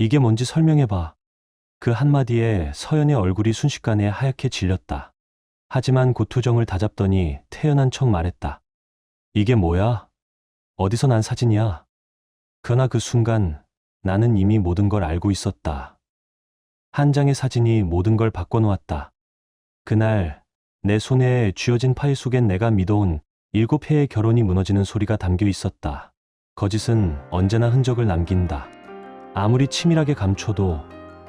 이게 뭔지 설명해봐. 그 한마디에 서연의 얼굴이 순식간에 하얗게 질렸다. 하지만 곧 표정을 다잡더니 태연한 척 말했다. 이게 뭐야? 어디서 난 사진이야? 그러나 그 순간 나는 이미 모든 걸 알고 있었다. 한 장의 사진이 모든 걸 바꿔놓았다. 그날 내 손에 쥐어진 파일 속엔 내가 믿어온 7회의 결혼이 무너지는 소리가 담겨 있었다. 거짓은 언제나 흔적을 남긴다. 아무리 치밀하게 감춰도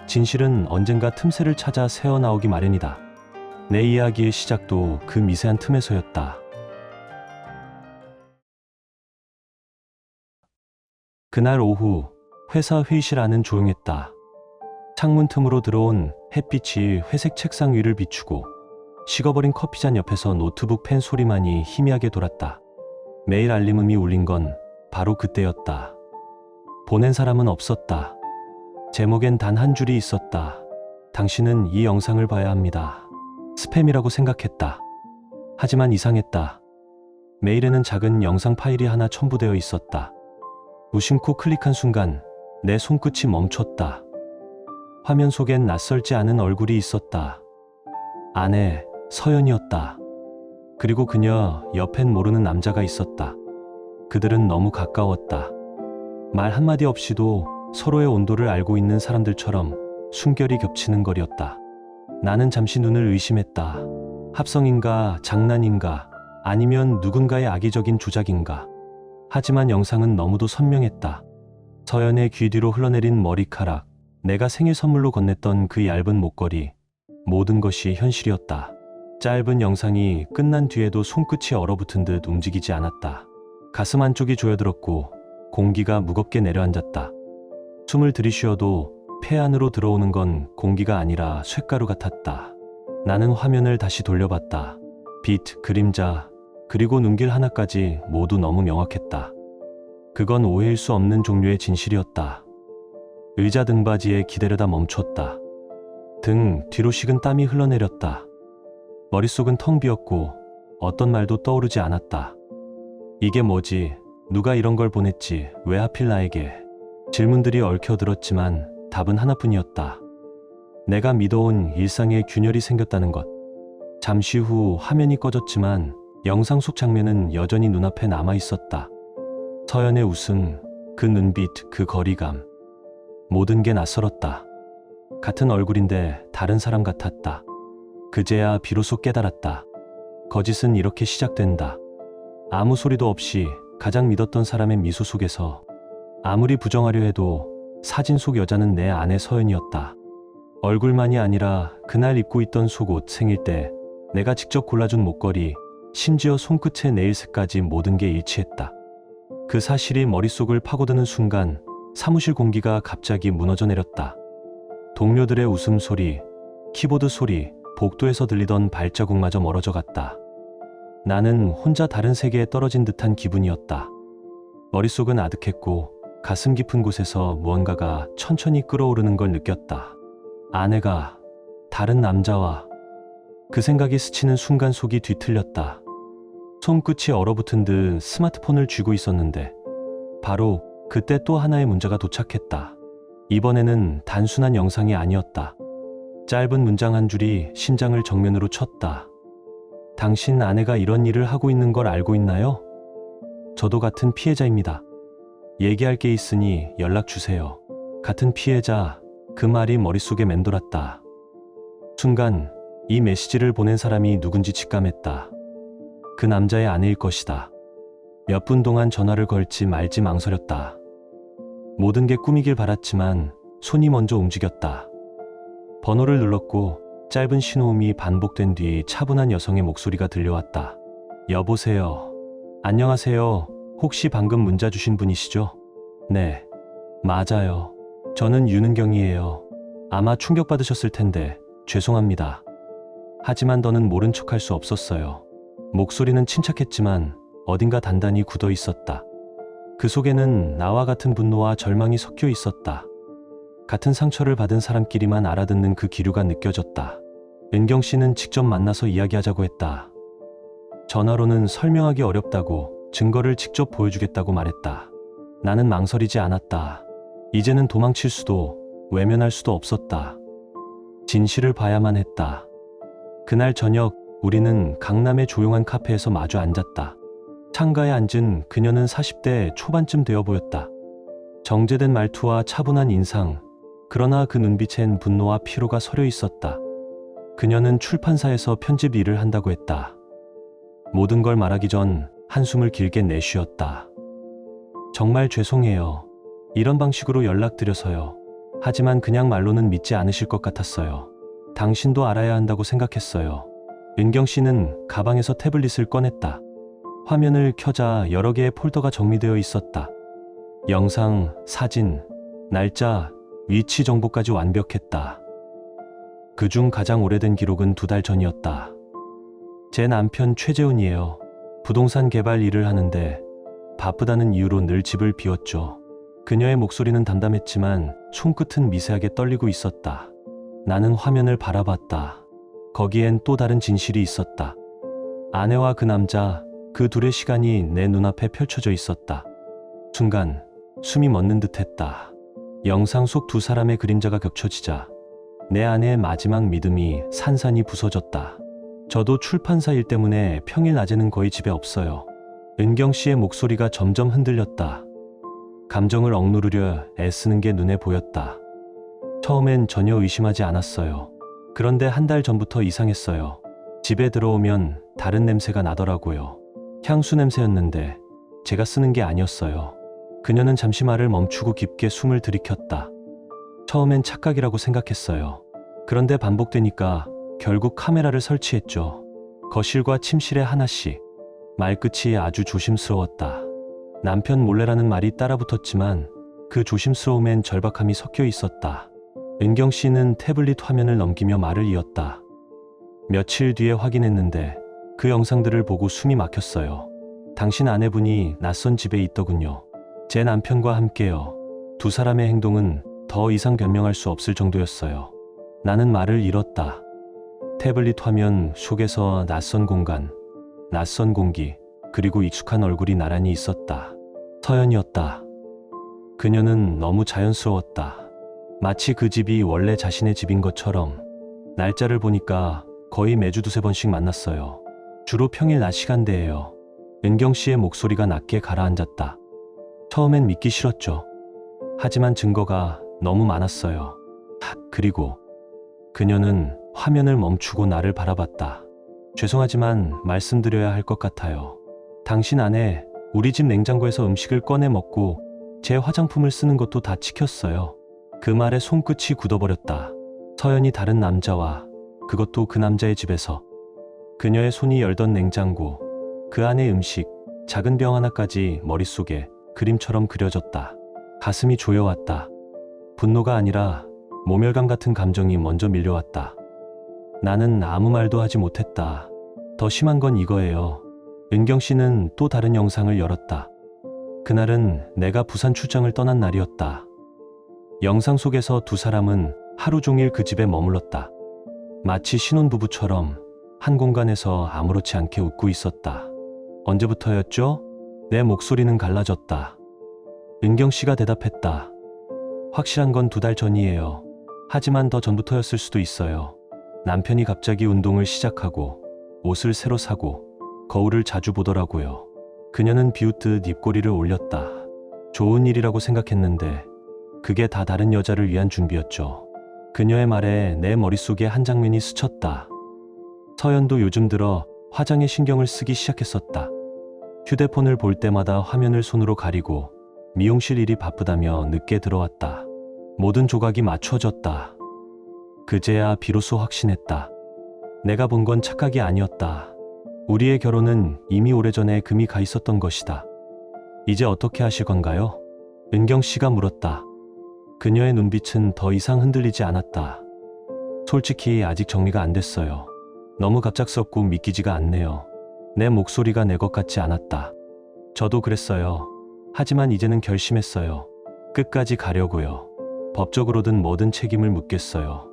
진실은 언젠가 틈새를 찾아 새어나오기 마련이다. 내 이야기의 시작도 그 미세한 틈에서였다. 그날 오후 회사 회의실 안은 조용했다. 창문 틈으로 들어온 햇빛이 회색 책상 위를 비추고 식어버린 커피잔 옆에서 노트북 펜 소리만이 희미하게 돌았다. 메일 알림음이 울린 건 바로 그때였다. 보낸 사람은 없었다. 제목엔 단 한 줄이 있었다. 당신은 이 영상을 봐야 합니다. 스팸이라고 생각했다. 하지만 이상했다. 메일에는 작은 영상 파일이 하나 첨부되어 있었다. 무심코 클릭한 순간 내 손끝이 멈췄다. 화면 속엔 낯설지 않은 얼굴이 있었다. 아내 서연이었다. 그리고 그녀 옆엔 모르는 남자가 있었다. 그들은 너무 가까웠다. 말 한마디 없이도 서로의 온도를 알고 있는 사람들처럼 숨결이 겹치는 거리였다. 나는 잠시 눈을 의심했다. 합성인가, 장난인가, 아니면 누군가의 악의적인 조작인가. 하지만 영상은 너무도 선명했다. 서연의 귀 뒤로 흘러내린 머리카락, 내가 생일 선물로 건넸던 그 얇은 목걸이, 모든 것이 현실이었다. 짧은 영상이 끝난 뒤에도 손끝이 얼어붙은 듯 움직이지 않았다. 가슴 한쪽이 조여들었고 공기가 무겁게 내려앉았다. 숨을 들이쉬어도 폐 안으로 들어오는 건 공기가 아니라 쇳가루 같았다. 나는 화면을 다시 돌려봤다. 빛, 그림자, 그리고 눈길 하나까지 모두 너무 명확했다. 그건 오해일 수 없는 종류의 진실이었다. 의자 등받이에 기대려다 멈췄다. 등 뒤로 식은 땀이 흘러내렸다. 머릿속은 텅 비었고 어떤 말도 떠오르지 않았다. 이게 뭐지? 누가 이런 걸 보냈지? 왜 하필 나에게? 질문들이 얽혀들었지만 답은 하나뿐이었다. 내가 믿어온 일상에 균열이 생겼다는 것. 잠시 후 화면이 꺼졌지만 영상 속 장면은 여전히 눈앞에 남아 있었다. 서연의 웃음, 그 눈빛, 그 거리감. 모든 게 낯설었다. 같은 얼굴인데 다른 사람 같았다. 그제야 비로소 깨달았다. 거짓은 이렇게 시작된다. 아무 소리도 없이 가장 믿었던 사람의 미소 속에서 아무리 부정하려 해도 사진 속 여자는 내 아내 서연이었다. 얼굴만이 아니라 그날 입고 있던 속옷, 생일 때 내가 직접 골라준 목걸이, 심지어 손끝의 네일색까지 모든 게 일치했다. 그 사실이 머릿속을 파고드는 순간 사무실 공기가 갑자기 무너져 내렸다. 동료들의 웃음소리, 키보드 소리, 복도에서 들리던 발자국마저 멀어져 갔다. 나는 혼자 다른 세계에 떨어진 듯한 기분이었다. 머릿속은 아득했고 가슴 깊은 곳에서 무언가가 천천히 끓어오르는 걸 느꼈다. 아내가 다른 남자와. 그 생각이 스치는 순간 속이 뒤틀렸다. 손끝이 얼어붙은 듯 스마트폰을 쥐고 있었는데 바로 그때 또 하나의 문제가 도착했다. 이번에는 단순한 영상이 아니었다. 짧은 문장 한 줄이 심장을 정면으로 쳤다. 당신 아내가 이런 일을 하고 있는 걸 알고 있나요? 저도 같은 피해자입니다. 얘기할 게 있으니 연락 주세요. 같은 피해자, 그 말이 머릿속에 맴돌았다. 순간 이 메시지를 보낸 사람이 누군지 직감했다. 그 남자의 아내일 것이다. 몇 분 동안 전화를 걸지 말지 망설였다. 모든 게 꿈이길 바랐지만 손이 먼저 움직였다. 번호를 눌렀고 짧은 신호음이 반복된 뒤 차분한 여성의 목소리가 들려왔다. 여보세요. 안녕하세요. 혹시 방금 문자 주신 분이시죠? 네, 맞아요. 저는 유는경이에요. 아마 충격받으셨을 텐데 죄송합니다. 하지만 더는 모른 척할 수 없었어요. 목소리는 침착했지만 어딘가 단단히 굳어 있었다. 그 속에는 나와 같은 분노와 절망이 섞여 있었다. 같은 상처를 받은 사람끼리만 알아듣는 그 기류가 느껴졌다. 은경 씨는 직접 만나서 이야기하자고 했다. 전화로는 설명하기 어렵다고, 증거를 직접 보여주겠다고 말했다. 나는 망설이지 않았다. 이제는 도망칠 수도 외면할 수도 없었다. 진실을 봐야만 했다. 그날 저녁 우리는 강남의 조용한 카페에서 마주 앉았다. 창가에 앉은 그녀는 40대 초반쯤 되어 보였다. 정제된 말투와 차분한 인상, 그러나 그 눈빛엔 분노와 피로가 서려 있었다. 그녀는 출판사에서 편집 일을 한다고 했다. 모든 걸 말하기 전 한숨을 길게 내쉬었다. 정말 죄송해요. 이런 방식으로 연락드려서요. 하지만 그냥 말로는 믿지 않으실 것 같았어요. 당신도 알아야 한다고 생각했어요. 은경 씨는 가방에서 태블릿을 꺼냈다. 화면을 켜자 여러 개의 폴더가 정리되어 있었다. 영상, 사진, 날짜, 위치 정보까지 완벽했다. 그중 가장 오래된 기록은 2달 전이었다. 제 남편 최재훈이에요. 부동산 개발 일을 하는데 바쁘다는 이유로 늘 집을 비웠죠. 그녀의 목소리는 담담했지만 손끝은 미세하게 떨리고 있었다. 나는 화면을 바라봤다. 거기엔 또 다른 진실이 있었다. 아내와 그 남자, 그 둘의 시간이 내 눈앞에 펼쳐져 있었다. 순간 숨이 멎는 듯했다. 영상 속 2사람의 그림자가 겹쳐지자 내 아내의 마지막 믿음이 산산이 부서졌다. 저도 출판사 일 때문에 평일 낮에는 거의 집에 없어요. 은경 씨의 목소리가 점점 흔들렸다. 감정을 억누르려 애쓰는 게 눈에 보였다. 처음엔 전혀 의심하지 않았어요. 그런데 1달 전부터 이상했어요. 집에 들어오면 다른 냄새가 나더라고요. 향수 냄새였는데 제가 쓰는 게 아니었어요. 그녀는 잠시 말을 멈추고 깊게 숨을 들이켰다. 처음엔 착각이라고 생각했어요. 그런데 반복되니까 결국 카메라를 설치했죠. 거실과 침실에 하나씩. 말끝이 아주 조심스러웠다. 남편 몰래라는 말이 따라붙었지만 그 조심스러움엔 절박함이 섞여 있었다. 은경 씨는 태블릿 화면을 넘기며 말을 이었다. 며칠 뒤에 확인했는데 그 영상들을 보고 숨이 막혔어요. 당신 아내분이 낯선 집에 있더군요. 제 남편과 함께요. 2사람의 행동은 더 이상 변명할 수 없을 정도였어요. 나는 말을 잃었다. 태블릿 화면 속에서 낯선 공간, 낯선 공기, 그리고 익숙한 얼굴이 나란히 있었다. 서연이었다. 그녀는 너무 자연스러웠다. 마치 그 집이 원래 자신의 집인 것처럼. 날짜를 보니까 거의 매주 2-3번씩 만났어요. 주로 평일 낮 시간대예요. 은경 씨의 목소리가 낮게 가라앉았다. 처음엔 믿기 싫었죠. 하지만 증거가 너무 많았어요. 그리고 그녀는 화면을 멈추고 나를 바라봤다. 죄송하지만 말씀드려야 할 것 같아요. 당신 아내 우리 집 냉장고에서 음식을 꺼내 먹고 제 화장품을 쓰는 것도 다 지켰어요. 그 말에 손끝이 굳어버렸다. 서연이 다른 남자와, 그것도 그 남자의 집에서. 그녀의 손이 열던 냉장고, 그 안의 음식, 작은 병 하나까지 머릿속에 그림처럼 그려졌다. 가슴이 조여왔다. 분노가 아니라 모멸감 같은 감정이 먼저 밀려왔다. 나는 아무 말도 하지 못했다. 더 심한 건 이거예요. 은경 씨는 또 다른 영상을 열었다. 그날은 내가 부산 출장을 떠난 날이었다. 영상 속에서 2사람은 하루 종일 그 집에 머물렀다. 마치 신혼부부처럼 한 공간에서 아무렇지 않게 웃고 있었다. 언제부터였죠? 내 목소리는 갈라졌다. 은경 씨가 대답했다. 확실한 건 2달 전이에요. 하지만 더 전부터였을 수도 있어요. 남편이 갑자기 운동을 시작하고 옷을 새로 사고 거울을 자주 보더라고요. 그녀는 비웃듯 입꼬리를 올렸다. 좋은 일이라고 생각했는데 그게 다 다른 여자를 위한 준비였죠. 그녀의 말에 내 머릿속에 한 장면이 스쳤다. 서연도 요즘 들어 화장에 신경을 쓰기 시작했었다. 휴대폰을 볼 때마다 화면을 손으로 가리고 미용실 일이 바쁘다며 늦게 들어왔다. 모든 조각이 맞춰졌다. 그제야 비로소 확신했다. 내가 본 건 착각이 아니었다. 우리의 결혼은 이미 오래전에 금이 가 있었던 것이다. 이제 어떻게 하실 건가요? 은경 씨가 물었다. 그녀의 눈빛은 더 이상 흔들리지 않았다. 솔직히 아직 정리가 안 됐어요. 너무 갑작스럽고 믿기지가 않네요. 내 목소리가 내 것 같지 않았다. 저도 그랬어요. 하지만 이제는 결심했어요. 끝까지 가려고요. 법적으로든 뭐든 책임을 묻겠어요.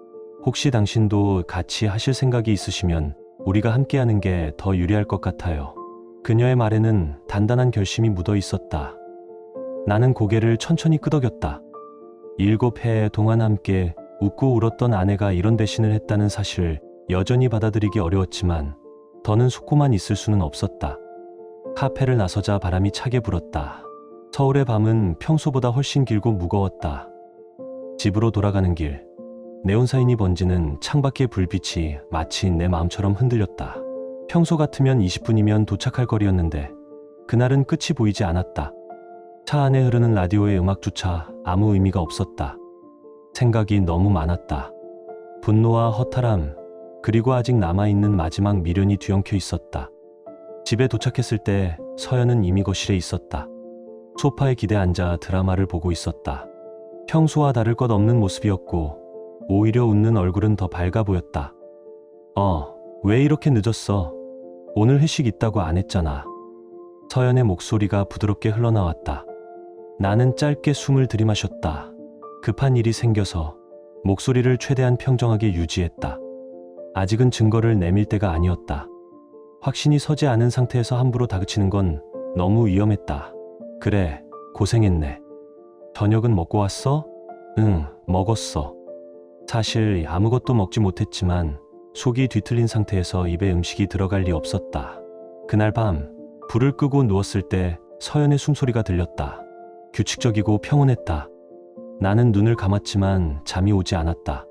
혹시 당신도 같이 하실 생각이 있으시면 우리가 함께하는 게 더 유리할 것 같아요. 그녀의 말에는 단단한 결심이 묻어 있었다. 나는 고개를 천천히 끄덕였다. 7해 동안 함께 웃고 울었던 아내가 이런 배신을 했다는 사실을 여전히 받아들이기 어려웠지만 더는 속고만 있을 수는 없었다. 카페를 나서자 바람이 차게 불었다. 서울의 밤은 평소보다 훨씬 길고 무거웠다. 집으로 돌아가는 길, 네온사인이 번지는 창밖의 불빛이 마치 내 마음처럼 흔들렸다. 평소 같으면 20분이면 도착할 거리였는데 그날은 끝이 보이지 않았다. 차 안에 흐르는 라디오의 음악조차 아무 의미가 없었다. 생각이 너무 많았다. 분노와 허탈함, 그리고 아직 남아있는 마지막 미련이 뒤엉켜 있었다. 집에 도착했을 때 서연은 이미 거실에 있었다. 소파에 기대 앉아 드라마를 보고 있었다. 평소와 다를 것 없는 모습이었고 오히려 웃는 얼굴은 더 밝아 보였다. 왜 이렇게 늦었어? 오늘 회식 있다고 안 했잖아. 서연의 목소리가 부드럽게 흘러나왔다. 나는 짧게 숨을 들이마셨다. 급한 일이 생겨서 목소리를 최대한 평정하게 유지했다. 아직은 증거를 내밀 때가 아니었다. 확신이 서지 않은 상태에서 함부로 다그치는 건 너무 위험했다. 그래, 고생했네. 저녁은 먹고 왔어? 응, 먹었어. 사실 아무것도 먹지 못했지만 속이 뒤틀린 상태에서 입에 음식이 들어갈 리 없었다. 그날 밤 불을 끄고 누웠을 때 서연의 숨소리가 들렸다. 규칙적이고 평온했다. 나는 눈을 감았지만 잠이 오지 않았다.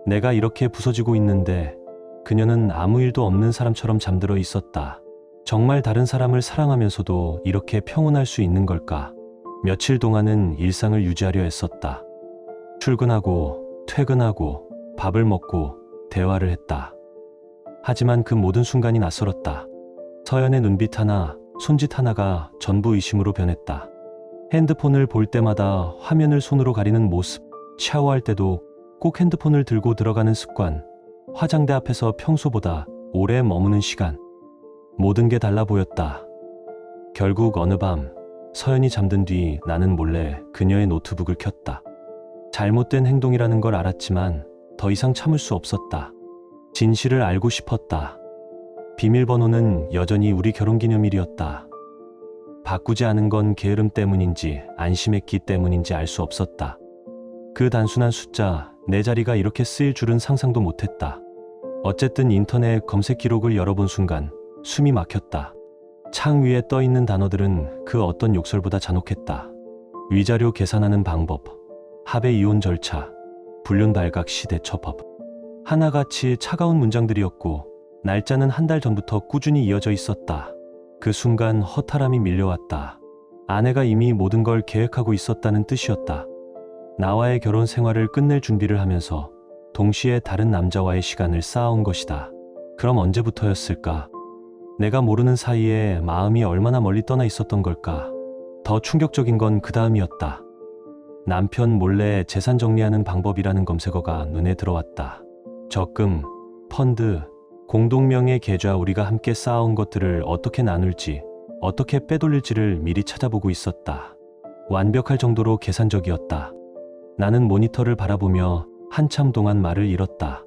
내가 이렇게 부서지고 있는데 그녀는 아무 일도 없는 사람처럼 잠들어 있었다. 정말 다른 사람을 사랑하면서도 이렇게 평온할 수 있는 걸까? 며칠 동안은 일상을 유지하려 애썼다. 출근하고 퇴근하고 밥을 먹고 대화를 했다. 하지만 그 모든 순간이 낯설었다. 서연의 눈빛 하나, 손짓 하나가 전부 의심으로 변했다. 핸드폰을 볼 때마다 화면을 손으로 가리는 모습, 샤워할 때도 꼭 핸드폰을 들고 들어가는 습관, 화장대 앞에서 평소보다 오래 머무는 시간, 모든 게 달라 보였다. 결국 어느 밤 서연이 잠든 뒤 나는 몰래 그녀의 노트북을 켰다. 잘못된 행동이라는 걸 알았지만 더 이상 참을 수 없었다. 진실을 알고 싶었다. 비밀번호는 여전히 우리 결혼기념일이었다. 바꾸지 않은 건 게으름 때문인지 안심했기 때문인지 알 수 없었다. 그 단순한 숫자, 내 자리가 이렇게 쓰일 줄은 상상도 못했다. 어쨌든 인터넷 검색 기록을 열어본 순간 숨이 막혔다. 창 위에 떠있는 단어들은 그 어떤 욕설보다 잔혹했다. 위자료 계산하는 방법, 합의 이혼 절차, 불륜 발각 시대 처법. 하나같이 차가운 문장들이었고 날짜는 한 달 전부터 꾸준히 이어져 있었다. 그 순간 허탈함이 밀려왔다. 아내가 이미 모든 걸 계획하고 있었다는 뜻이었다. 나와의 결혼 생활을 끝낼 준비를 하면서 동시에 다른 남자와의 시간을 쌓아온 것이다. 그럼 언제부터였을까? 내가 모르는 사이에 마음이 얼마나 멀리 떠나 있었던 걸까? 더 충격적인 건 그 다음이었다. 남편 몰래 재산 정리하는 방법이라는 검색어가 눈에 들어왔다. 적금, 펀드, 공동명의 계좌, 우리가 함께 쌓아온 것들을 어떻게 나눌지, 어떻게 빼돌릴지를 미리 찾아보고 있었다. 완벽할 정도로 계산적이었다. 나는 모니터를 바라보며 한참 동안 말을 잃었다.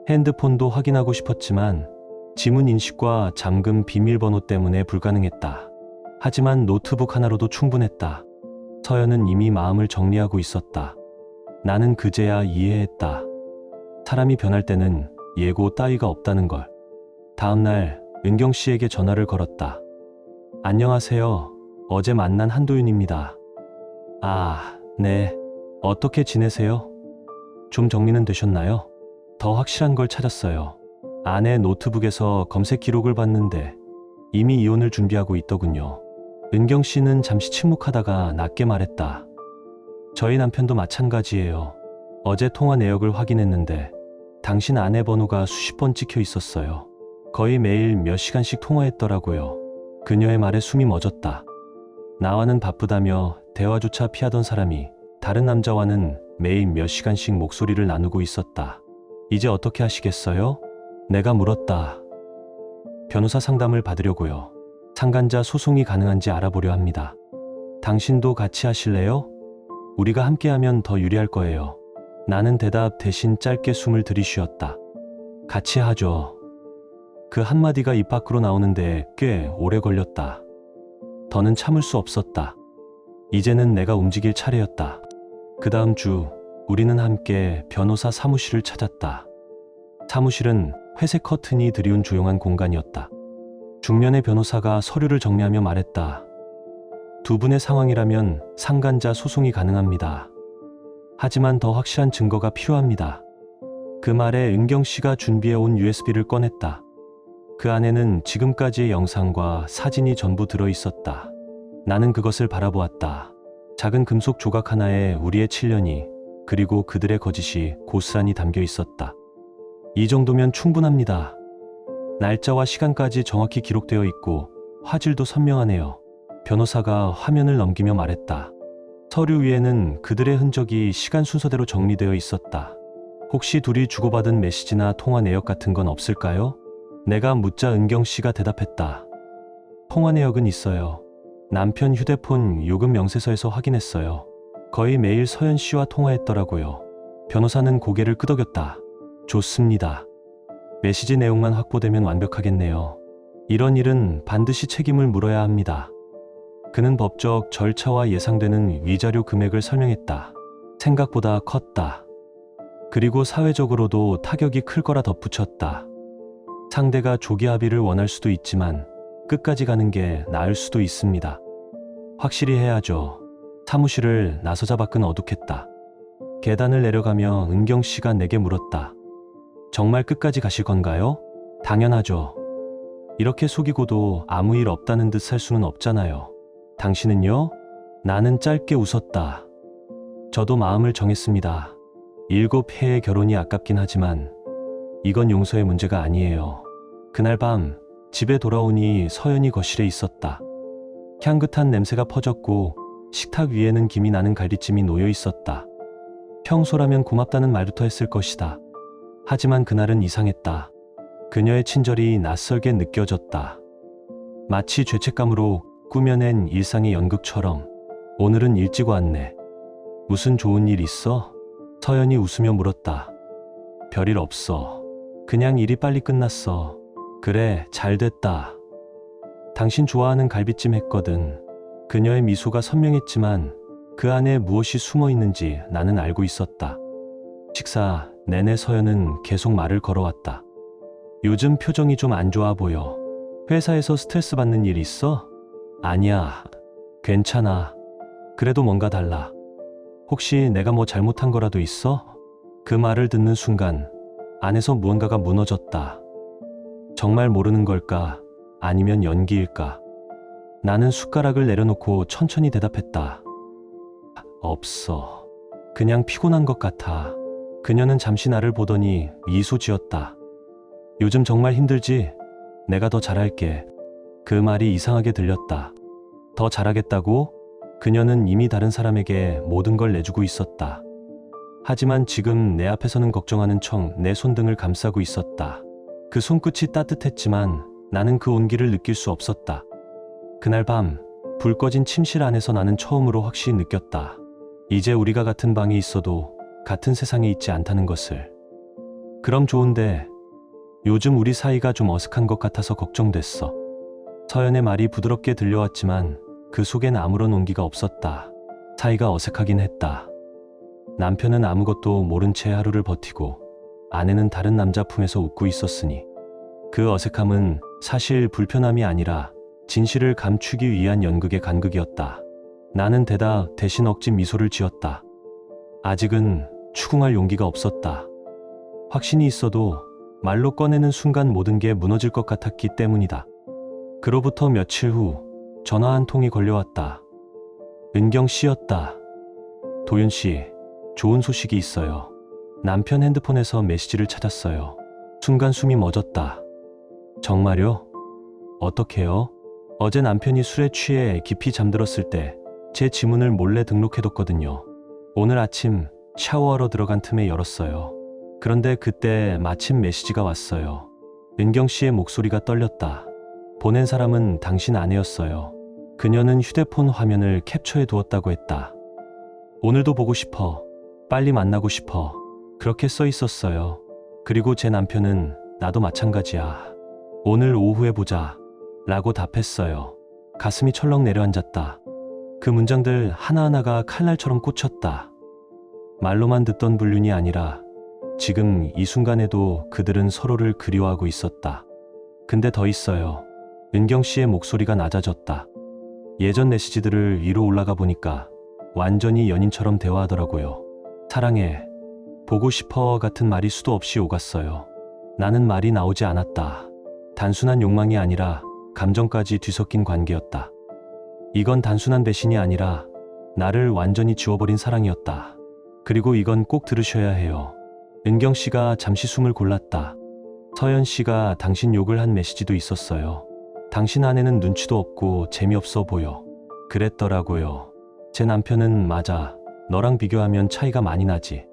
핸드폰도 확인하고 싶었지만 지문 인식과 잠금 비밀번호 때문에 불가능했다. 하지만 노트북 하나로도 충분했다. 서연은 이미 마음을 정리하고 있었다. 나는 그제야 이해했다. 사람이 변할 때는 예고 따위가 없다는 걸. 다음 날 은경 씨에게 전화를 걸었다. 안녕하세요. 어제 만난 한도윤입니다. 아, 네. 어떻게 지내세요? 좀 정리는 되셨나요? 더 확실한 걸 찾았어요. 아내 노트북에서 검색 기록을 봤는데 이미 이혼을 준비하고 있더군요. 은경 씨는 잠시 침묵하다가 낮게 말했다. 저희 남편도 마찬가지예요. 어제 통화 내역을 확인했는데 당신 아내 번호가 수십 번 찍혀 있었어요. 거의 매일 몇 시간씩 통화했더라고요. 그녀의 말에 숨이 멎었다. 나와는 바쁘다며 대화조차 피하던 사람이 다른 남자와는 매일 몇 시간씩 목소리를 나누고 있었다. 이제 어떻게 하시겠어요? 내가 물었다. 변호사 상담을 받으려고요. 상간자 소송이 가능한지 알아보려 합니다. 당신도 같이 하실래요? 우리가 함께하면 더 유리할 거예요. 나는 대답 대신 짧게 숨을 들이쉬었다. 같이 하죠. 그 한마디가 입 밖으로 나오는데 꽤 오래 걸렸다. 더는 참을 수 없었다. 이제는 내가 움직일 차례였다. 그 다음 주 우리는 함께 변호사 사무실을 찾았다. 사무실은 회색 커튼이 드리운 조용한 공간이었다. 중년의 변호사가 서류를 정리하며 말했다. 두 분의 상황이라면 상간자 소송이 가능합니다. 하지만 더 확실한 증거가 필요합니다. 그 말에 은경 씨가 준비해온 USB를 꺼냈다. 그 안에는 지금까지의 영상과 사진이 전부 들어 있었다. 나는 그것을 바라보았다. 작은 금속 조각 하나에 우리의 7년이 그리고 그들의 거짓이 고스란히 담겨 있었다. 이 정도면 충분합니다. 날짜와 시간까지 정확히 기록되어 있고 화질도 선명하네요. 변호사가 화면을 넘기며 말했다. 서류 위에는 그들의 흔적이 시간 순서대로 정리되어 있었다. 혹시 둘이 주고받은 메시지나 통화 내역 같은 건 없을까요? 내가 묻자 은경 씨가 대답했다. 통화 내역은 있어요. 남편 휴대폰 요금 명세서에서 확인했어요. 거의 매일 서연 씨와 통화했더라고요. 변호사는 고개를 끄덕였다. 좋습니다. 메시지 내용만 확보되면 완벽하겠네요. 이런 일은 반드시 책임을 물어야 합니다. 그는 법적 절차와 예상되는 위자료 금액을 설명했다. 생각보다 컸다. 그리고 사회적으로도 타격이 클 거라 덧붙였다. 상대가 조기 합의를 원할 수도 있지만 끝까지 가는 게 나을 수도 있습니다. 확실히 해야죠. 사무실을 나서자 밖은 어둑했다. 계단을 내려가며 은경 씨가 내게 물었다. 정말 끝까지 가실 건가요? 당연하죠. 이렇게 속이고도 아무 일 없다는 듯 살 수는 없잖아요. 당신은요? 나는 짧게 웃었다. 저도 마음을 정했습니다. 7회의 결혼이 아깝긴 하지만 이건 용서의 문제가 아니에요. 그날 밤 집에 돌아오니 서연이 거실에 있었다. 향긋한 냄새가 퍼졌고 식탁 위에는 김이 나는 갈비찜이 놓여 있었다. 평소라면 고맙다는 말부터 했을 것이다. 하지만 그날은 이상했다. 그녀의 친절이 낯설게 느껴졌다. 마치 죄책감으로 꾸며낸 일상의 연극처럼. 오늘은 일찍 왔네. 무슨 좋은 일 있어? 서연이 웃으며 물었다. 별일 없어. 그냥 일이 빨리 끝났어. 그래, 잘 됐다. 당신 좋아하는 갈비찜 했거든. 그녀의 미소가 선명했지만 그 안에 무엇이 숨어 있는지 나는 알고 있었다. 식사 내내 서연은 계속 말을 걸어왔다. 요즘 표정이 좀 안 좋아 보여. 회사에서 스트레스 받는 일 있어? 아니야. 괜찮아. 그래도 뭔가 달라. 혹시 내가 뭐 잘못한 거라도 있어? 그 말을 듣는 순간 안에서 무언가가 무너졌다. 정말 모르는 걸까? 아니면 연기일까? 나는 숟가락을 내려놓고 천천히 대답했다. 없어. 그냥 피곤한 것 같아. 그녀는 잠시 나를 보더니 미소 지었다. 요즘 정말 힘들지? 내가 더 잘할게. 그 말이 이상하게 들렸다. 더 잘하겠다고? 그녀는 이미 다른 사람에게 모든 걸 내주고 있었다. 하지만 지금 내 앞에서는 걱정하는 척 내 손등을 감싸고 있었다. 그 손끝이 따뜻했지만 나는 그 온기를 느낄 수 없었다. 그날 밤 불 꺼진 침실 안에서 나는 처음으로 확실히 느꼈다. 이제 우리가 같은 방에 있어도 같은 세상에 있지 않다는 것을. 그럼 좋은데 요즘 우리 사이가 좀 어색한 것 같아서 걱정됐어. 서연의 말이 부드럽게 들려왔지만 그 속엔 아무런 온기가 없었다. 사이가 어색하긴 했다. 남편은 아무것도 모른 채 하루를 버티고 아내는 다른 남자 품에서 웃고 있었으니 그 어색함은 사실 불편함이 아니라 진실을 감추기 위한 연극의 간극이었다. 나는 대신 억지 미소를 지었다. 아직은 추궁할 용기가 없었다. 확신이 있어도 말로 꺼내는 순간 모든 게 무너질 것 같았기 때문이다. 그로부터 며칠 후 전화 한 통이 걸려왔다. 은경 씨였다. 도윤 씨, 좋은 소식이 있어요. 남편 핸드폰에서 메시지를 찾았어요. 순간 숨이 멎었다. 정말요? 어떻게요? 어제 남편이 술에 취해 깊이 잠들었을 때 제 지문을 몰래 등록해뒀거든요. 오늘 아침 샤워하러 들어간 틈에 열었어요. 그런데 그때 마침 메시지가 왔어요. 은경 씨의 목소리가 떨렸다. 보낸 사람은 당신 아내였어요. 그녀는 휴대폰 화면을 캡처해 두었다고 했다. 오늘도 보고 싶어. 빨리 만나고 싶어. 그렇게 써 있었어요. 그리고 제 남편은 나도 마찬가지야. 오늘 오후에 보자. 라고 답했어요. 가슴이 철렁 내려앉았다. 그 문장들 하나하나가 칼날처럼 꽂혔다. 말로만 듣던 불륜이 아니라 지금 이 순간에도 그들은 서로를 그리워하고 있었다. 근데 더 있어요. 은경 씨의 목소리가 낮아졌다. 예전 메시지들을 위로 올라가 보니까 완전히 연인처럼 대화하더라고요. 사랑해, 보고 싶어 같은 말이 수도 없이 오갔어요. 나는 말이 나오지 않았다. 단순한 욕망이 아니라 감정까지 뒤섞인 관계였다. 이건 단순한 배신이 아니라 나를 완전히 지워버린 사랑이었다. 그리고 이건 꼭 들으셔야 해요. 은경 씨가 잠시 숨을 골랐다. 서연 씨가 당신 욕을 한 메시지도 있었어요. 당신 아내는 눈치도 없고 재미없어 보여. 그랬더라고요. 제 남편은 맞아. 너랑 비교하면 차이가 많이 나지.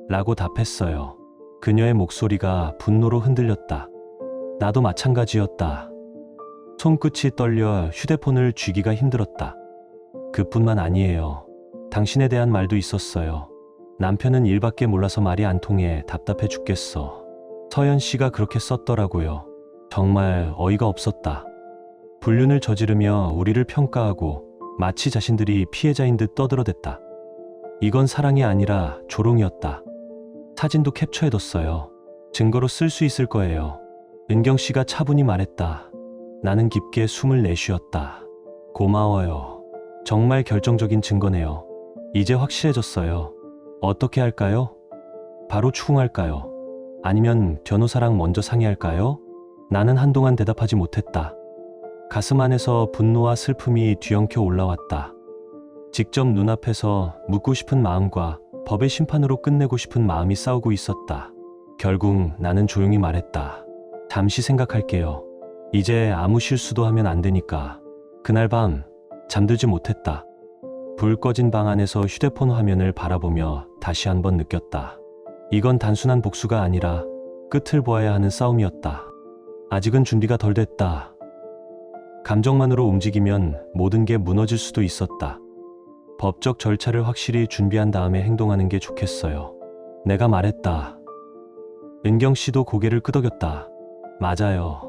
라고 답했어요. 그녀의 목소리가 분노로 흔들렸다. 나도 마찬가지였다. 손끝이 떨려 휴대폰을 쥐기가 힘들었다. 그뿐만 아니에요. 당신에 대한 말도 있었어요. 남편은 일밖에 몰라서 말이 안 통해 답답해 죽겠어. 서연 씨가 그렇게 썼더라고요. 정말 어이가 없었다. 불륜을 저지르며 우리를 평가하고 마치 자신들이 피해자인 듯 떠들어댔다. 이건 사랑이 아니라 조롱이었다. 사진도 캡처해뒀어요. 증거로 쓸 수 있을 거예요. 은경 씨가 차분히 말했다. 나는 깊게 숨을 내쉬었다. 고마워요. 정말 결정적인 증거네요. 이제 확실해졌어요. 어떻게 할까요? 바로 추궁할까요? 아니면 변호사랑 먼저 상의할까요? 나는 한동안 대답하지 못했다. 가슴 안에서 분노와 슬픔이 뒤엉켜 올라왔다. 직접 눈앞에서 묻고 싶은 마음과 법의 심판으로 끝내고 싶은 마음이 싸우고 있었다. 결국 나는 조용히 말했다. 잠시 생각할게요. 이제 아무 실수도 하면 안 되니까. 그날 밤 잠들지 못했다. 불 꺼진 방 안에서 휴대폰 화면을 바라보며 다시 한번 느꼈다. 이건 단순한 복수가 아니라 끝을 보아야 하는 싸움이었다. 아직은 준비가 덜 됐다. 감정만으로 움직이면 모든 게 무너질 수도 있었다. 법적 절차를 확실히 준비한 다음에 행동하는 게 좋겠어요. 내가 말했다. 은경 씨도 고개를 끄덕였다. 맞아요.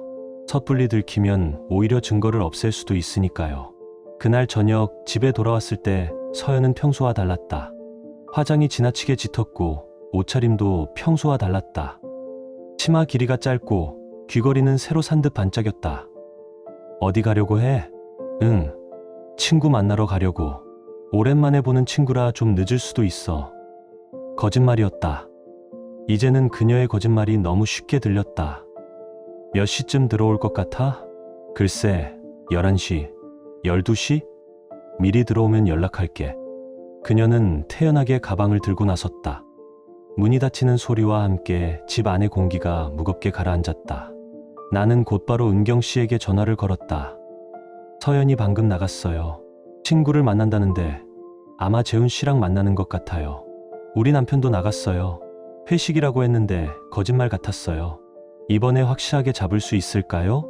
섣불리 들키면 오히려 증거를 없앨 수도 있으니까요. 그날 저녁 집에 돌아왔을 때 서연은 평소와 달랐다. 화장이 지나치게 짙었고 옷차림도 평소와 달랐다. 치마 길이가 짧고 귀걸이는 새로 산 듯 반짝였다. 어디 가려고 해? 응, 친구 만나러 가려고. 오랜만에 보는 친구라 좀 늦을 수도 있어. 거짓말이었다. 이제는 그녀의 거짓말이 너무 쉽게 들렸다. 몇 시쯤 들어올 것 같아? 글쎄, 11시, 12시? 미리 들어오면 연락할게. 그녀는 태연하게 가방을 들고 나섰다. 문이 닫히는 소리와 함께 집 안의 공기가 무겁게 가라앉았다. 나는 곧바로 은경 씨에게 전화를 걸었다. 서연이 방금 나갔어요. 친구를 만난다는데 아마 재훈 씨랑 만나는 것 같아요. 우리 남편도 나갔어요. 회식이라고 했는데 거짓말 같았어요. 이번에 확실하게 잡을 수 있을까요?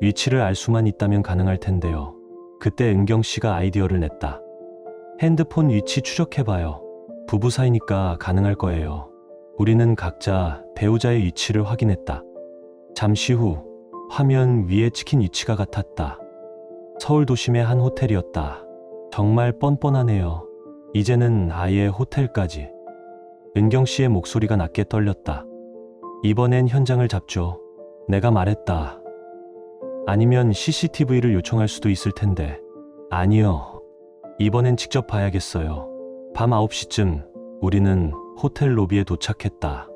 위치를 알 수만 있다면 가능할 텐데요. 그때 은경 씨가 아이디어를 냈다. 핸드폰 위치 추적해봐요. 부부 사이니까 가능할 거예요. 우리는 각자 배우자의 위치를 확인했다. 잠시 후 화면 위에 찍힌 위치가 같았다. 서울 도심의 한 호텔이었다. 정말 뻔뻔하네요. 이제는 아예 호텔까지. 은경 씨의 목소리가 낮게 떨렸다. 이번엔 현장을 잡죠. 내가 말했다. 아니면 CCTV를 요청할 수도 있을 텐데. 아니요. 이번엔 직접 봐야겠어요. 밤 9시쯤 우리는 호텔 로비에 도착했다.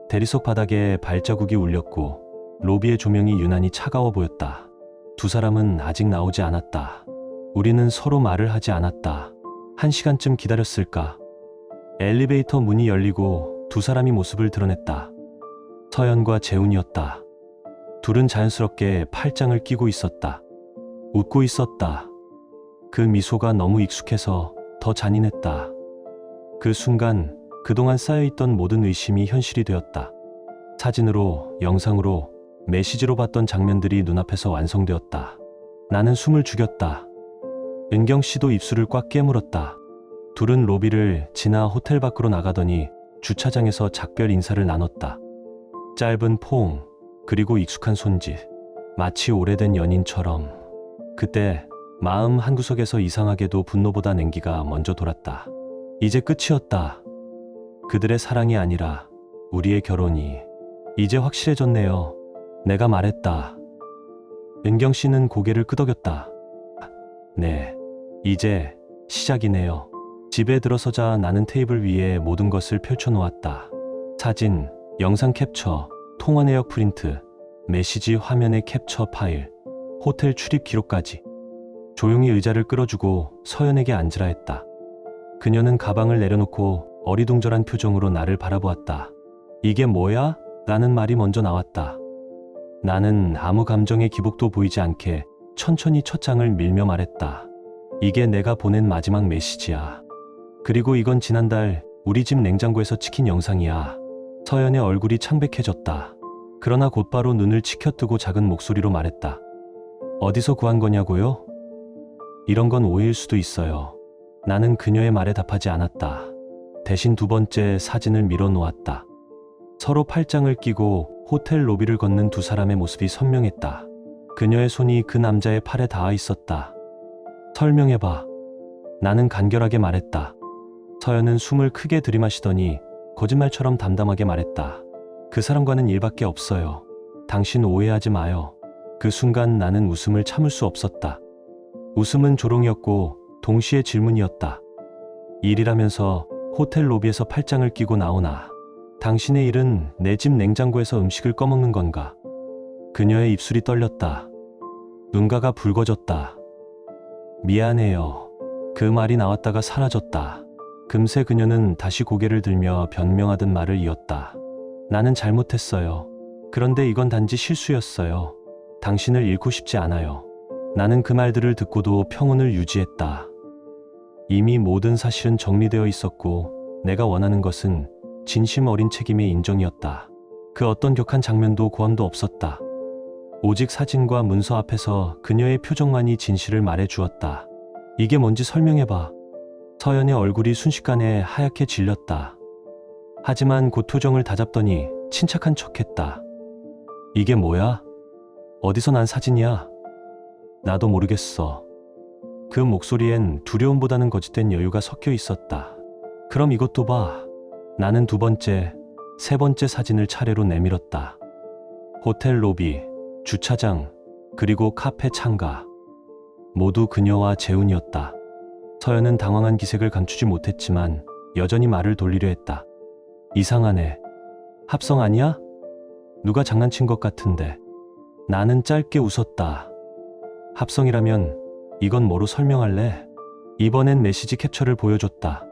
대리석 바닥에 발자국이 울렸고 로비의 조명이 유난히 차가워 보였다. 두 사람은 아직 나오지 않았다. 우리는 서로 말을 하지 않았다. 1시간쯤 기다렸을까? 엘리베이터 문이 열리고 두 사람이 모습을 드러냈다. 서연과 재훈이었다. 둘은 자연스럽게 팔짱을 끼고 있었다. 웃고 있었다. 그 미소가 너무 익숙해서 더 잔인했다. 그 순간 그동안 쌓여있던 모든 의심이 현실이 되었다. 사진으로, 영상으로, 메시지로 봤던 장면들이 눈앞에서 완성되었다. 나는 숨을 죽였다. 은경 씨도 입술을 꽉 깨물었다. 둘은 로비를 지나 호텔 밖으로 나가더니 주차장에서 작별 인사를 나눴다. 짧은 포옹, 그리고 익숙한 손짓. 마치 오래된 연인처럼. 그때 마음 한구석에서 이상하게도 분노보다 냉기가 먼저 돌았다. 이제 끝이었다. 그들의 사랑이 아니라 우리의 결혼이 이제 확실해졌네요. 내가 말했다. 은경 씨는 고개를 끄덕였다. 네, 이제 시작이네요. 집에 들어서자 나는 테이블 위에 모든 것을 펼쳐놓았다. 사진, 영상 캡처, 통화 내역 프린트, 메시지 화면의 캡처 파일, 호텔 출입 기록까지. 조용히 의자를 끌어주고 서연에게 앉으라 했다. 그녀는 가방을 내려놓고 어리둥절한 표정으로 나를 바라보았다. 이게 뭐야? 라는 말이 먼저 나왔다. 나는 아무 감정의 기복도 보이지 않게 천천히 첫 장을 밀며 말했다. 이게 내가 보낸 마지막 메시지야. 그리고 이건 지난달 우리 집 냉장고에서 찍힌 영상이야. 서연의 얼굴이 창백해졌다. 그러나 곧바로 눈을 치켜뜨고 작은 목소리로 말했다. 어디서 구한 거냐고요? 이런 건 오해일 수도 있어요. 나는 그녀의 말에 답하지 않았다. 대신 두 번째 사진을 밀어 놓았다. 서로 팔짱을 끼고 호텔 로비를 걷는 두 사람의 모습이 선명했다. 그녀의 손이 그 남자의 팔에 닿아 있었다. 설명해봐. 나는 간결하게 말했다. 서연은 숨을 크게 들이마시더니 거짓말처럼 담담하게 말했다. 그 사람과는 일밖에 없어요. 당신 오해하지 마요. 그 순간 나는 웃음을 참을 수 없었다. 웃음은 조롱이었고 동시에 질문이었다. 일이라면서 호텔 로비에서 팔짱을 끼고 나오나? 당신의 일은 내 집 냉장고에서 음식을 꺼먹는 건가? 그녀의 입술이 떨렸다. 눈가가 붉어졌다. 미안해요. 그 말이 나왔다가 사라졌다. 금세 그녀는 다시 고개를 들며 변명하듯 말을 이었다. 나는 잘못했어요. 그런데 이건 단지 실수였어요. 당신을 잃고 싶지 않아요. 나는 그 말들을 듣고도 평온을 유지했다. 이미 모든 사실은 정리되어 있었고 내가 원하는 것은 진심 어린 책임의 인정이었다. 그 어떤 격한 장면도 고함도 없었다. 오직 사진과 문서 앞에서 그녀의 표정만이 진실을 말해주었다. 이게 뭔지 설명해봐. 서연의 얼굴이 순식간에 하얗게 질렸다. 하지만 곧 표정을 다잡더니 침착한 척했다. 이게 뭐야? 어디서 난 사진이야? 나도 모르겠어. 그 목소리엔 두려움보다는 거짓된 여유가 섞여 있었다. 그럼 이것도 봐. 나는 두 번째, 세 번째 사진을 차례로 내밀었다. 호텔 로비, 주차장, 그리고 카페 창가. 모두 그녀와 재훈이었다. 서연은 당황한 기색을 감추지 못했지만 여전히 말을 돌리려 했다. 이상하네. 합성 아니야? 누가 장난친 것 같은데. 나는 짧게 웃었다. 합성이라면 이건 뭐로 설명할래? 이번엔 메시지 캡처를 보여줬다.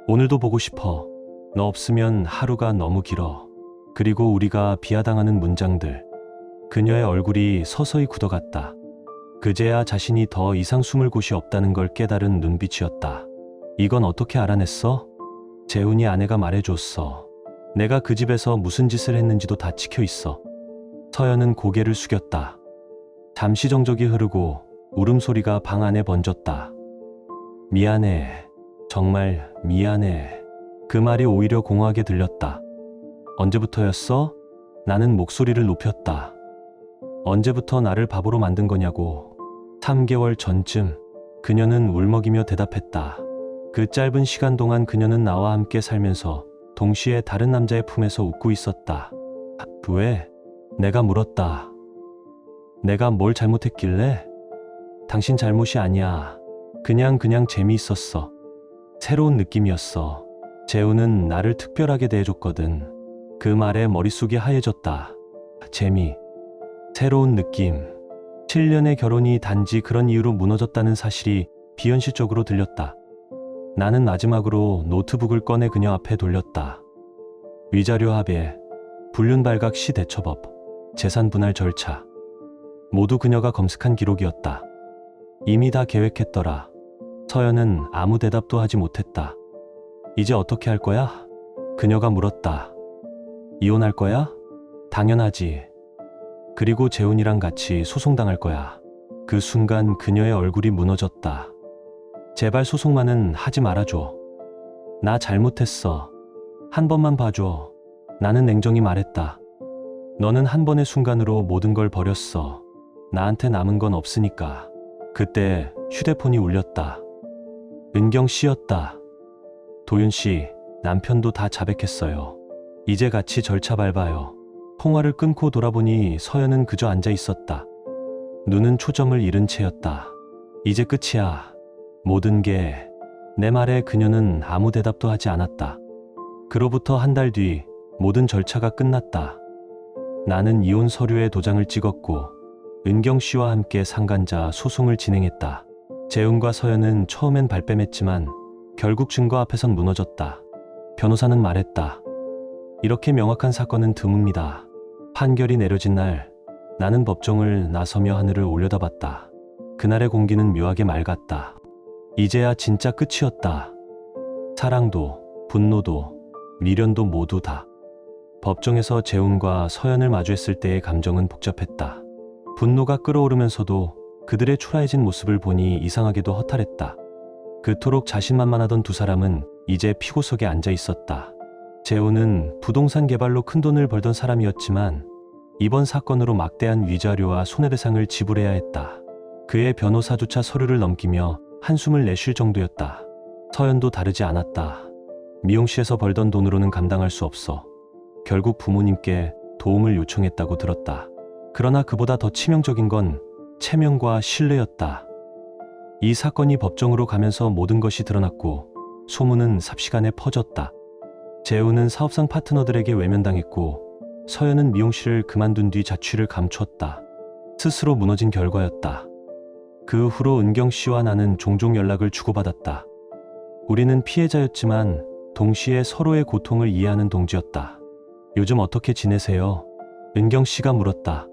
오늘도 보고 싶어. 너 없으면 하루가 너무 길어. 그리고 우리가 비하당하는 문장들. 그녀의 얼굴이 서서히 굳어갔다. 그제야 자신이 더 이상 숨을 곳이 없다는 걸 깨달은 눈빛이었다. 이건 어떻게 알아냈어? 재훈이 아내가 말해줬어. 내가 그 집에서 무슨 짓을 했는지도 다 찍혀 있어. 서연은 고개를 숙였다. 잠시 정적이 흐르고 울음소리가 방 안에 번졌다. 미안해. 정말 미안해. 그 말이 오히려 공허하게 들렸다. 언제부터였어? 나는 목소리를 높였다. 언제부터 나를 바보로 만든 거냐고. 3개월 전쯤. 그녀는 울먹이며 대답했다. 그 짧은 시간 동안 그녀는 나와 함께 살면서 동시에 다른 남자의 품에서 웃고 있었다. 왜? 내가 물었다. 내가 뭘 잘못했길래? 당신 잘못이 아니야. 그냥 재미있었어. 새로운 느낌이었어. 재훈은 나를 특별하게 대해줬거든. 그 말에 머릿속이 하얘졌다. 재미. 새로운 느낌. 7년의 결혼이 단지 그런 이유로 무너졌다는 사실이 비현실적으로 들렸다. 나는 마지막으로 노트북을 꺼내 그녀 앞에 돌렸다. 위자료 합의, 불륜 발각 시 대처법, 재산 분할 절차. 모두 그녀가 검색한 기록이었다. 이미 다 계획했더라. 서연은 아무 대답도 하지 못했다. 이제 어떻게 할 거야? 그녀가 물었다. 이혼할 거야? 당연하지. 그리고 재훈이랑 같이 소송당할 거야. 그 순간 그녀의 얼굴이 무너졌다. 제발 소송만은 하지 말아줘. 나 잘못했어. 한 번만 봐줘. 나는 냉정히 말했다. 너는 한 번의 순간으로 모든 걸 버렸어. 나한테 남은 건 없으니까. 그때 휴대폰이 울렸다. 은경 씨였다. 도윤 씨, 남편도 다 자백했어요. 이제 같이 절차 밟아요. 통화를 끊고 돌아보니 서연은 그저 앉아 있었다. 눈은 초점을 잃은 채였다. 이제 끝이야. 모든 게. 내 말에 그녀는 아무 대답도 하지 않았다. 그로부터 한 달 뒤 모든 절차가 끝났다. 나는 이혼 서류에 도장을 찍었고 은경 씨와 함께 상간자 소송을 진행했다. 재훈과 서연은 처음엔 발뺌했지만 결국 증거 앞에선 무너졌다. 변호사는 말했다. 이렇게 명확한 사건은 드뭅니다. 판결이 내려진 날 나는 법정을 나서며 하늘을 올려다봤다. 그날의 공기는 묘하게 맑았다. 이제야 진짜 끝이었다. 사랑도 분노도 미련도 모두 다. 법정에서 재훈과 서연을 마주했을 때의 감정은 복잡했다. 분노가 끓어오르면서도 그들의 초라해진 모습을 보니 이상하게도 허탈했다. 그토록 자신만만하던 두 사람은 이제 피고석에 앉아 있었다. 재훈은 부동산 개발로 큰돈을 벌던 사람이었지만 이번 사건으로 막대한 위자료와 손해배상을 지불해야 했다. 그의 변호사조차 서류를 넘기며 한숨을 내쉴 정도였다. 서연도 다르지 않았다. 미용실에서 벌던 돈으로는 감당할 수 없어 결국 부모님께 도움을 요청했다고 들었다. 그러나 그보다 더 치명적인 건 체면과 신뢰였다. 이 사건이 법정으로 가면서 모든 것이 드러났고 소문은 삽시간에 퍼졌다. 재훈은 사업상 파트너들에게 외면당했고 서연은 미용실을 그만둔 뒤 자취를 감췄다. 스스로 무너진 결과였다. 그 후로 은경 씨와 나는 종종 연락을 주고받았다. 우리는 피해자였지만 동시에 서로의 고통을 이해하는 동지였다. 요즘 어떻게 지내세요? 은경 씨가 물었다.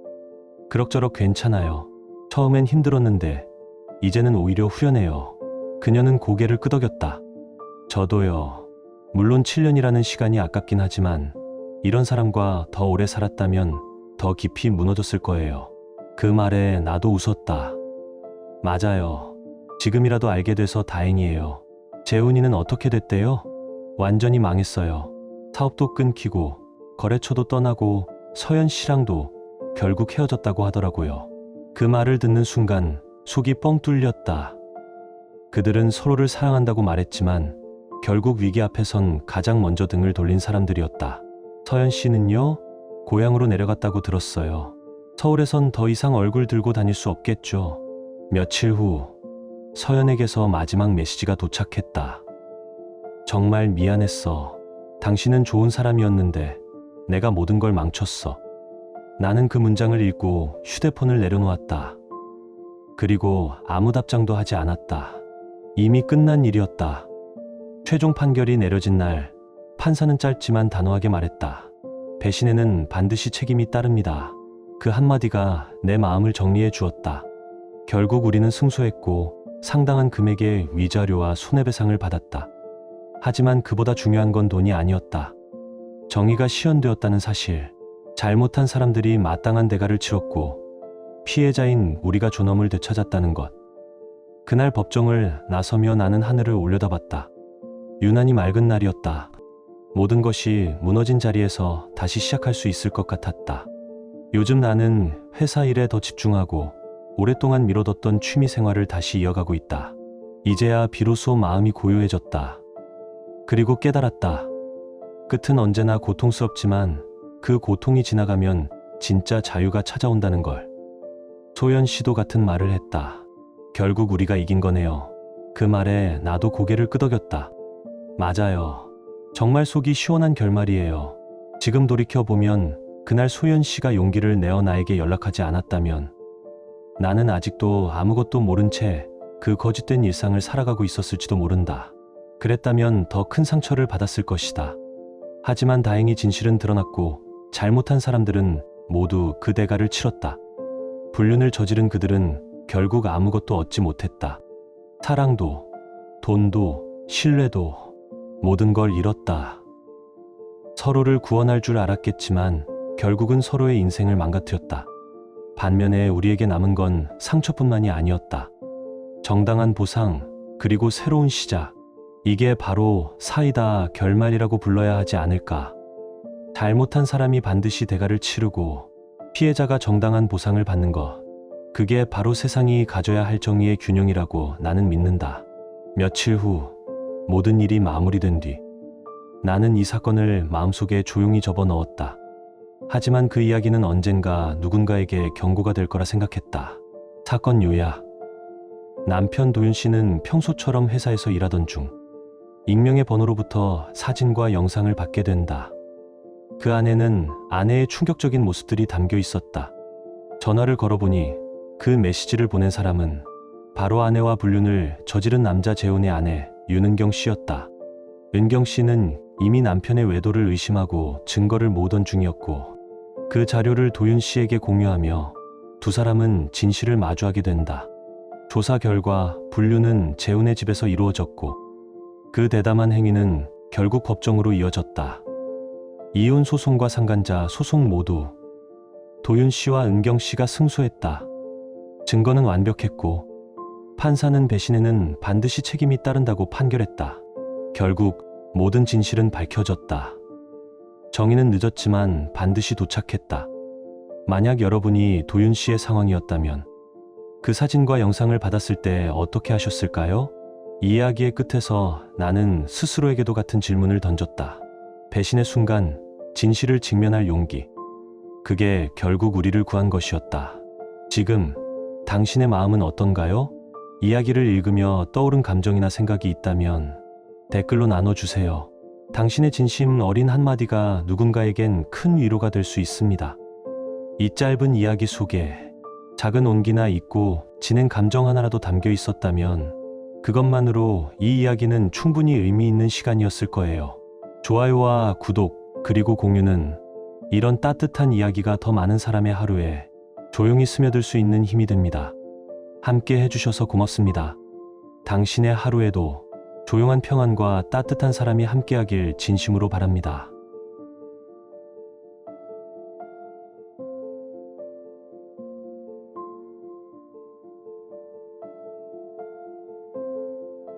그럭저럭 괜찮아요. 처음엔 힘들었는데 이제는 오히려 후련해요. 그녀는 고개를 끄덕였다. 저도요. 물론 7년이라는 시간이 아깝긴 하지만 이런 사람과 더 오래 살았다면 더 깊이 무너졌을 거예요. 그 말에 나도 웃었다. 맞아요. 지금이라도 알게 돼서 다행이에요. 재훈이는 어떻게 됐대요? 완전히 망했어요. 사업도 끊기고 거래처도 떠나고 서연 씨랑도 결국 헤어졌다고 하더라고요. 그 말을 듣는 순간 속이 뻥 뚫렸다. 그들은 서로를 사랑한다고 말했지만 결국 위기 앞에선 가장 먼저 등을 돌린 사람들이었다. 서연 씨는요? 고향으로 내려갔다고 들었어요. 서울에선 더 이상 얼굴 들고 다닐 수 없겠죠. 며칠 후 서연에게서 마지막 메시지가 도착했다. 정말 미안했어. 당신은 좋은 사람이었는데 내가 모든 걸 망쳤어. 나는 그 문장을 읽고 휴대폰을 내려놓았다. 그리고 아무 답장도 하지 않았다. 이미 끝난 일이었다. 최종 판결이 내려진 날 판사는 짧지만 단호하게 말했다. 배신에는 반드시 책임이 따릅니다. 그 한마디가 내 마음을 정리해 주었다. 결국 우리는 승소했고 상당한 금액의 위자료와 손해배상을 받았다. 하지만 그보다 중요한 건 돈이 아니었다. 정의가 실현되었다는 사실. 잘못한 사람들이 마땅한 대가를 치렀고 피해자인 우리가 존엄을 되찾았다는 것. 그날 법정을 나서며 나는 하늘을 올려다봤다. 유난히 맑은 날이었다. 모든 것이 무너진 자리에서 다시 시작할 수 있을 것 같았다. 요즘 나는 회사 일에 더 집중하고 오랫동안 미뤄뒀던 취미 생활을 다시 이어가고 있다. 이제야 비로소 마음이 고요해졌다. 그리고 깨달았다. 끝은 언제나 고통스럽지만 그 고통이 지나가면 진짜 자유가 찾아온다는 걸. 소연 씨도 같은 말을 했다. 결국 우리가 이긴 거네요. 그 말에 나도 고개를 끄덕였다. 맞아요. 정말 속이 시원한 결말이에요. 지금 돌이켜보면 그날 소연 씨가 용기를 내어 나에게 연락하지 않았다면 나는 아직도 아무것도 모른 채 그 거짓된 일상을 살아가고 있었을지도 모른다. 그랬다면 더 큰 상처를 받았을 것이다. 하지만 다행히 진실은 드러났고 잘못한 사람들은 모두 그 대가를 치렀다. 불륜을 저지른 그들은 결국 아무것도 얻지 못했다. 사랑도, 돈도, 신뢰도 모든 걸 잃었다. 서로를 구원할 줄 알았겠지만 결국은 서로의 인생을 망가뜨렸다. 반면에 우리에게 남은 건 상처뿐만이 아니었다. 정당한 보상, 그리고 새로운 시작. 이게 바로 사이다 결말이라고 불러야 하지 않을까. 잘못한 사람이 반드시 대가를 치르고 피해자가 정당한 보상을 받는 것. 그게 바로 세상이 가져야 할 정의의 균형이라고 나는 믿는다. 며칠 후 모든 일이 마무리된 뒤 나는 이 사건을 마음속에 조용히 접어 넣었다. 하지만 그 이야기는 언젠가 누군가에게 경고가 될 거라 생각했다. 사건 요약. 남편 도윤 씨는 평소처럼 회사에서 일하던 중 익명의 번호로부터 사진과 영상을 받게 된다. 그 안에는 아내의 충격적인 모습들이 담겨 있었다. 전화를 걸어보니 그 메시지를 보낸 사람은 바로 아내와 불륜을 저지른 남자 재혼의 아내 윤은경 씨였다. 은경 씨는 이미 남편의 외도를 의심하고 증거를 모으던 중이었고 그 자료를 도윤 씨에게 공유하며 두 사람은 진실을 마주하게 된다. 조사 결과 불륜은 재혼의 집에서 이루어졌고 그 대담한 행위는 결국 법정으로 이어졌다. 이혼 소송과 상간자 소송 모두 도윤 씨와 은경 씨가 승소했다. 증거는 완벽했고 판사는 배신에는 반드시 책임이 따른다고 판결했다. 결국 모든 진실은 밝혀졌다. 정의는 늦었지만 반드시 도착했다. 만약 여러분이 도윤 씨의 상황이었다면 그 사진과 영상을 받았을 때 어떻게 하셨을까요? 이 이야기의 끝에서 나는 스스로에게도 같은 질문을 던졌다. 배신의 순간 진실을 직면할 용기. 그게 결국 우리를 구한 것이었다. 지금 당신의 마음은 어떤가요? 이야기를 읽으며 떠오른 감정이나 생각이 있다면 댓글로 나눠주세요. 당신의 진심 어린 한마디가 누군가에겐 큰 위로가 될 수 있습니다. 이 짧은 이야기 속에 작은 온기나 잊고 지낸 감정 하나라도 담겨 있었다면 그것만으로 이 이야기는 충분히 의미 있는 시간이었을 거예요. 좋아요와 구독 그리고 공유는 이런 따뜻한 이야기가 더 많은 사람의 하루에 조용히 스며들 수 있는 힘이 됩니다. 함께 해주셔서 고맙습니다. 당신의 하루에도 조용한 평안과 따뜻한 사람이 함께하길 진심으로 바랍니다.